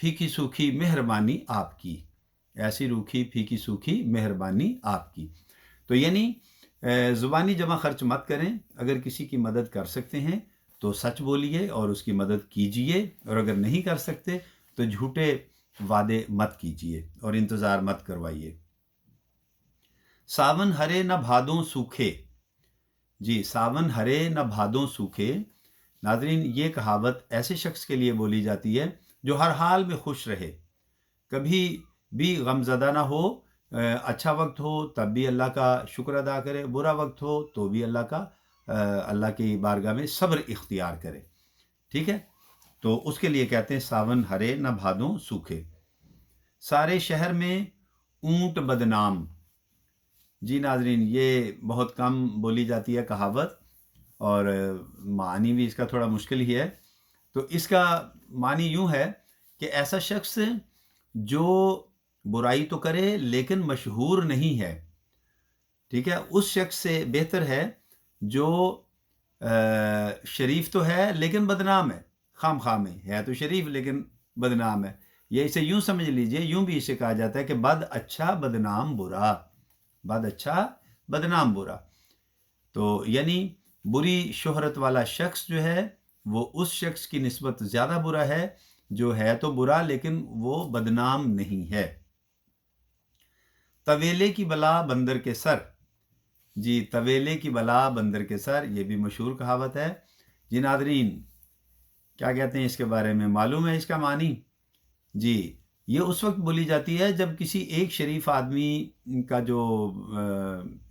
پھیکی سوکھی مہربانی آپ کی، ایسی روکھی پھیکی سوکھی مہربانی آپ کی۔ تو یعنی زبانی جمع خرچ مت کریں، اگر کسی کی مدد کر سکتے ہیں تو سچ بولیے اور اس کی مدد کیجیے، اور اگر نہیں کر سکتے تو جھوٹے وعدے مت کیجیے اور انتظار مت کروائیے۔ ساون ہرے نہ بھادوں سوکھے، جی ساون ہرے نہ بھادوں سوکھے۔ ناظرین، یہ کہاوت ایسے شخص کے لیے بولی جاتی ہے جو ہر حال میں خوش رہے، کبھی بھی غم زدہ نہ ہو، اچھا وقت ہو تب بھی اللہ کا شکر ادا کرے، برا وقت ہو تو بھی اللہ کی بارگاہ میں صبر اختیار کرے، ٹھیک ہے؟ تو اس کے لیے کہتے ہیں ساون ہرے نہ بھادوں سوکھے۔ سارے شہر میں اونٹ بدنام، جی ناظرین، یہ بہت کم بولی جاتی ہے کہاوت، اور معنی بھی اس کا تھوڑا مشکل ہی ہے۔ تو اس کا معنی یوں ہے کہ ایسا شخص جو برائی تو کرے لیکن مشہور نہیں ہے، ٹھیک ہے، اس شخص سے بہتر ہے جو شریف تو ہے لیکن بدنام ہے، خام خواہ میں ہے تو شریف لیکن بدنام ہے۔ یہ اسے یوں سمجھ لیجئے، یوں بھی اسے کہا جاتا ہے کہ بد اچھا بدنام برا، بد اچھا بدنام برا۔ تو یعنی بری شہرت والا شخص جو ہے وہ اس شخص کی نسبت زیادہ برا ہے جو ہے تو برا لیکن وہ بدنام نہیں ہے۔ طویلے کی بلا بندر کے سر، جی طویلے کی بلا بندر کے سر، یہ بھی مشہور کہاوت ہے۔ جی ناظرین، کیا کہتے ہیں اس کے بارے میں معلوم ہے اس کا معنی؟ جی یہ اس وقت بولی جاتی ہے جب کسی ایک شریف آدمی کا جو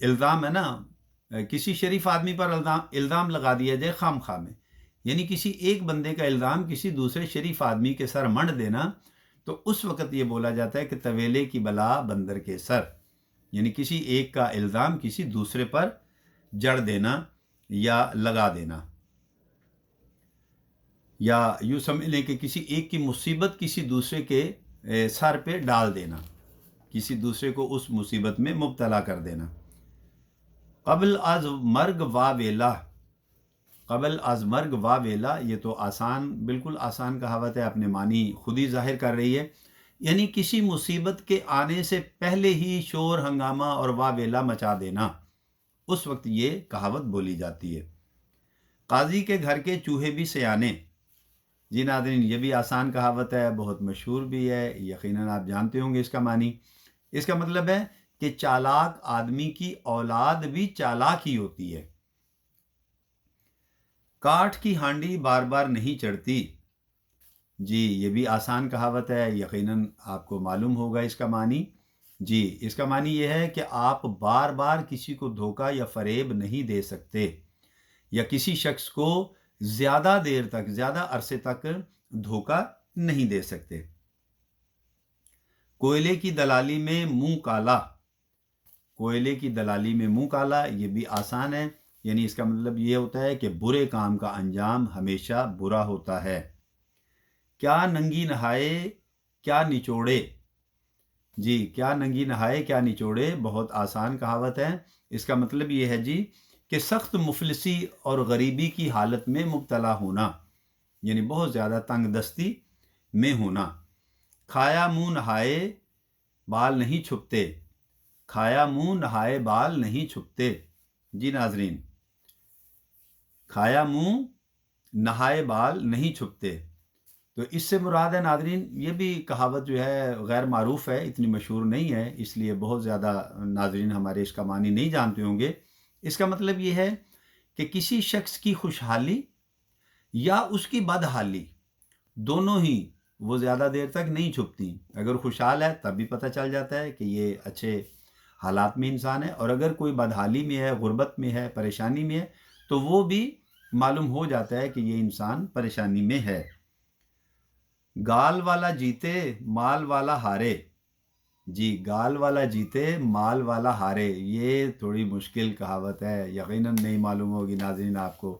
الزام ہے نا، کسی شریف آدمی پر الزام لگا دیا جائے خام خواہ میں، یعنی کسی ایک بندے کا الزام کسی دوسرے شریف آدمی کے سر منڈ دینا، تو اس وقت یہ بولا جاتا ہے کہ طویلے کی بلا بندر کے سر، یعنی کسی ایک کا الزام کسی دوسرے پر جڑ دینا یا لگا دینا، یا یوں سمجھ لیں کہ کسی ایک کی مصیبت کسی دوسرے کے سر پہ ڈال دینا، کسی دوسرے کو اس مصیبت میں مبتلا کر دینا۔ قبل از مرگ وا ویلا، قبل از مرگ وا ویلا، یہ تو آسان، بالکل آسان کہاوت ہے، اپنے معنی خود ہی ظاہر کر رہی ہے، یعنی کسی مصیبت کے آنے سے پہلے ہی شور ہنگامہ اور وا ویلا مچا دینا، اس وقت یہ کہاوت بولی جاتی ہے۔ قاضی کے گھر کے چوہے بھی سیانے، جی ناظرین، یہ بھی آسان کہاوت ہے، بہت مشہور بھی ہے، یقیناً آپ جانتے ہوں گے اس کا معنی۔ اس کا مطلب ہے کہ چالاک آدمی کی اولاد بھی چالاک ہی ہوتی ہے۔ کاٹھ کی ہانڈی بار بار نہیں چڑھتی، جی یہ بھی آسان کہاوت ہے، یقیناً آپ کو معلوم ہوگا اس کا معنی۔ جی اس کا معنی یہ ہے کہ آپ بار بار کسی کو دھوکہ یا فریب نہیں دے سکتے، یا کسی شخص کو زیادہ دیر تک، زیادہ عرصے تک دھوکہ نہیں دے سکتے۔ کوئلے کی دلالی میں منہ کالا، کوئلے کی دلالی میں منہ کالا، یہ بھی آسان ہے، یعنی اس کا مطلب یہ ہوتا ہے کہ برے کام کا انجام ہمیشہ برا ہوتا ہے۔ کیا ننگی نہائے کیا نچوڑے، جی کیا ننگی نہائے کیا نچوڑے، بہت آسان کہاوت ہے۔ اس کا مطلب یہ ہے جی کہ سخت مفلسی اور غریبی کی حالت میں مبتلا ہونا، یعنی بہت زیادہ تنگ دستی میں ہونا۔ کھایا منہ نہائے بال نہیں چھپتے، کھایا منہ نہائے بال نہیں چھپتے، جی ناظرین، کھایا منہ نہائے بال نہیں چھپتے۔ تو اس سے مراد ہے ناظرین، یہ بھی کہاوت جو ہے غیر معروف ہے، اتنی مشہور نہیں ہے، اس لیے بہت زیادہ ناظرین ہمارے اس کا معنی نہیں جانتے ہوں گے۔ اس کا مطلب یہ ہے کہ کسی شخص کی خوشحالی یا اس کی بدحالی دونوں ہی وہ زیادہ دیر تک نہیں چھپتی۔ اگر خوشحال ہے تب بھی پتہ چل جاتا ہے کہ یہ اچھے حالات میں انسان ہے، اور اگر کوئی بدحالی میں ہے، غربت میں ہے، پریشانی میں ہے، تو وہ بھی معلوم ہو جاتا ہے کہ یہ انسان پریشانی میں ہے۔ گال والا جیتے مال والا ہارے، جی گال والا جیتے مال والا ہارے، یہ تھوڑی مشکل کہاوت ہے، یقیناً نہیں معلوم ہوگی ناظرین آپ کو۔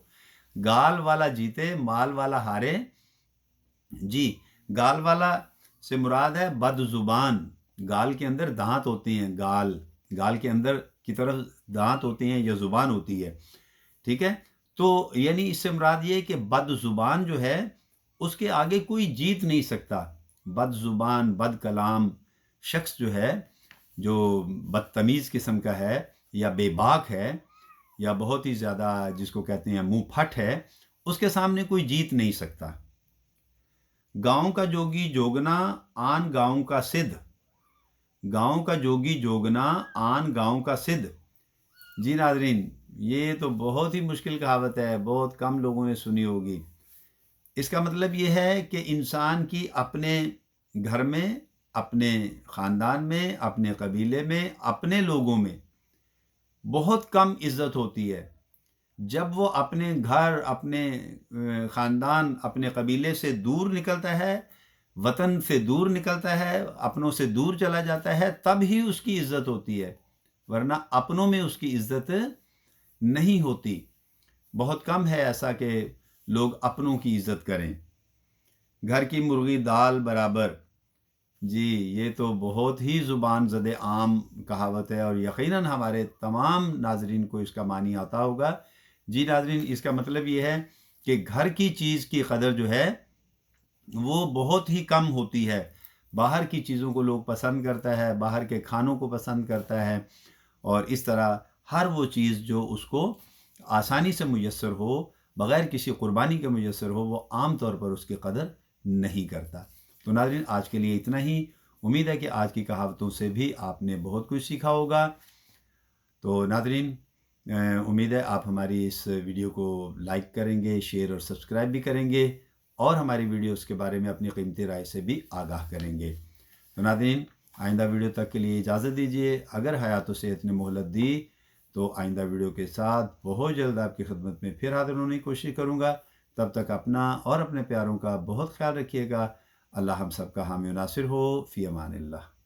گال والا جیتے مال والا ہارے، جی گال والا سے مراد ہے بد زبان، گال کے اندر دانت ہوتے ہیں، گال کے اندر کی طرف دانت ہوتے ہیں یا زبان ہوتی ہے، ٹھیک ہے؟ تو یعنی اس سے مراد یہ کہ بد زبان جو ہے اس کے آگے کوئی جیت نہیں سکتا، بد زبان بد کلام شخص جو ہے، جو بدتمیز قسم کا ہے یا بے باک ہے یا بہت ہی زیادہ جس کو کہتے ہیں منہ پھٹ ہے، اس کے سامنے کوئی جیت نہیں سکتا۔ گاؤں کا جوگی جوگنا آن گاؤں کا سدھ، گاؤں کا جوگی جوگنا آن گاؤں کا سدھ۔ جی ناظرین، یہ تو بہت ہی مشکل کہاوت ہے، بہت کم لوگوں نے سنی ہوگی۔ اس کا مطلب یہ ہے کہ انسان کی اپنے گھر میں، اپنے خاندان میں، اپنے قبیلے میں، اپنے لوگوں میں بہت کم عزت ہوتی ہے۔ جب وہ اپنے گھر، اپنے خاندان، اپنے قبیلے سے دور نکلتا ہے، وطن سے دور نکلتا ہے، اپنوں سے دور چلا جاتا ہے، تب ہی اس کی عزت ہوتی ہے، ورنہ اپنوں میں اس کی عزت نہیں ہوتی۔ بہت کم ہے ایسا کہ لوگ اپنوں کی عزت کریں۔ گھر کی مرغی دال برابر، جی یہ تو بہت ہی زبان زد عام کہاوت ہے، اور یقیناً ہمارے تمام ناظرین کو اس کا معنی آتا ہوگا۔ جی ناظرین، اس کا مطلب یہ ہے کہ گھر کی چیز کی قدر جو ہے وہ بہت ہی کم ہوتی ہے۔ باہر کی چیزوں کو لوگ پسند کرتا ہے، باہر کے کھانوں کو پسند کرتا ہے، اور اس طرح ہر وہ چیز جو اس کو آسانی سے میسر ہو، بغیر کسی قربانی کے میسر ہو، وہ عام طور پر اس کی قدر نہیں کرتا۔ تو ناظرین، آج کے لیے اتنا ہی۔ امید ہے کہ آج کی کہاوتوں سے بھی آپ نے بہت کچھ سیکھا ہوگا۔ تو ناظرین، امید ہے آپ ہماری اس ویڈیو کو لائک کریں گے، شیئر اور سبسکرائب بھی کریں گے، اور ہماری ویڈیوز کے بارے میں اپنی قیمتی رائے سے بھی آگاہ کریں گے۔ تو ناظرین، آئندہ ویڈیو تک کے لیے اجازت دیجیے۔ اگر حیات و صحت نے مہلت دی تو آئندہ ویڈیو کے ساتھ بہت جلد آپ کی خدمت میں پھر حاضر ہونے کی کوشش کروں گا۔ تب تک اپنا اور اپنے پیاروں کا بہت خیال رکھیے گا۔ اللہ ہم سب کا حامی و ناصر ہو۔ فی امان اللہ۔